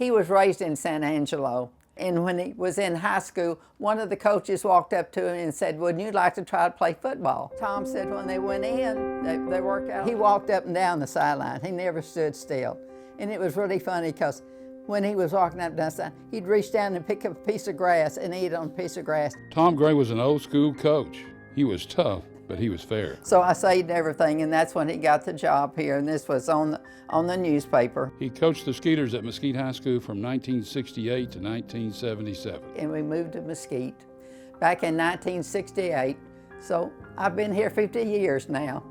He was raised in San Angelo. And when he was in high school, one of the coaches walked up to him and said, wouldn't you like to try to play football? Tom said when they went in, they worked out. He walked up and down the sideline. He never stood still. And it was really funny because when he was walking up and down the sideline, he'd reach down and pick up a piece of grass and eat on a piece of grass. Tom Gray was an old school coach. He was tough, but he was fair. So I saved everything, and that's when he got the job here, and this was on the newspaper. He coached the Skeeters at Mesquite High School from 1968 to 1977. And we moved to Mesquite back in 1968. So I've been here 50 years now.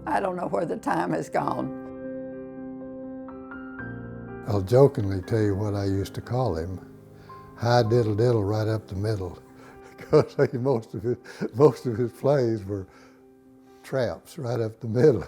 I don't know where the time has gone. I'll jokingly tell you what I used to call him. High diddle diddle right up the middle. Because most of his plays were traps right up the middle.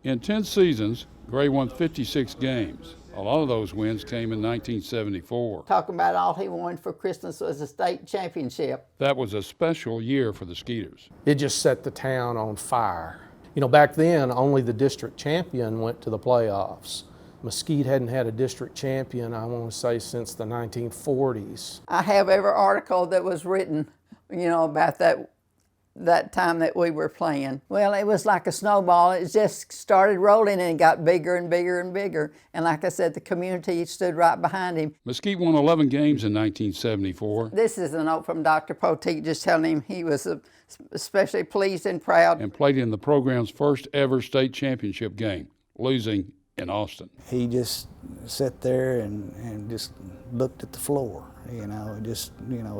In 10 seasons, Gray won 56 games. A lot of those wins came in 1974. Talking about all he wanted for Christmas was a state championship. That was a special year for the Skeeters. It just set the town on fire. You know, back then, only the district champion went to the playoffs. Mesquite hadn't had a district champion, I want to say, since the 1940s. I have every article that was written, you know, about that time that we were playing. Well, it was like a snowball. It just started rolling and it got bigger and bigger and bigger. And like I said, the community stood right behind him. Mesquite won 11 games in 1974. This is a note from Dr. Poteet just telling him he was especially pleased and proud. And played in the program's first ever state championship game, losing in Austin. He just sat there and just looked at the floor, you know, just, you know,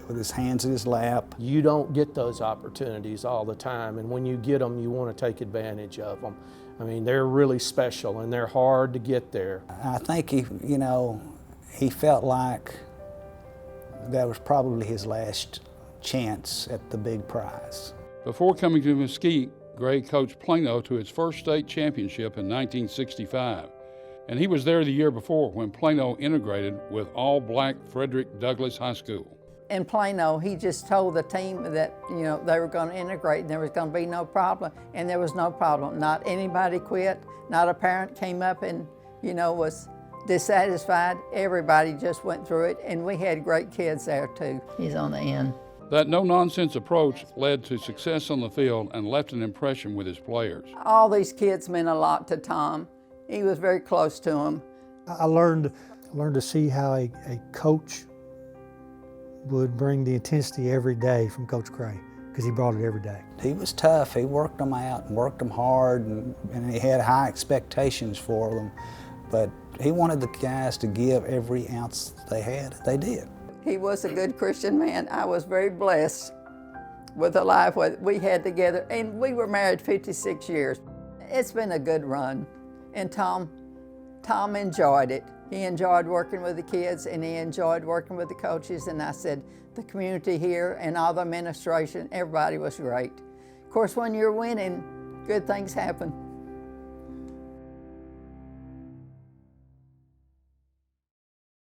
with his hands in his lap. You don't get those opportunities all the time, and when you get them, you want to take advantage of them. I mean, they're really special, and they're hard to get there. I think he, you know, he felt like that was probably his last chance at the big prize. Before coming to Mesquite, Gray coached Plano to its first state championship in 1965. And he was there the year before when Plano integrated with all-black Frederick Douglass High School. In Plano, he just told the team that, you know, they were going to integrate and there was going to be no problem. And there was no problem. Not anybody quit. Not a parent came up and, you know, was dissatisfied. Everybody just went through it, and we had great kids there too. He's on the end. That no-nonsense approach led to success on the field and left an impression with his players. All these kids meant a lot to Tom. He was very close to them. I learned to see how a coach would bring the intensity every day from Coach Gray, because he brought it every day. He was tough. He worked them out and worked them hard, and he had high expectations for them. But he wanted the guys to give every ounce they had. They did. He was a good Christian man. I was very blessed with the life that we had together, and we were married 56 years. It's been a good run, and Tom enjoyed it. He enjoyed working with the kids, and he enjoyed working with the coaches, and I said, the community here and all the administration, everybody was great. Of course, when you're winning, good things happen.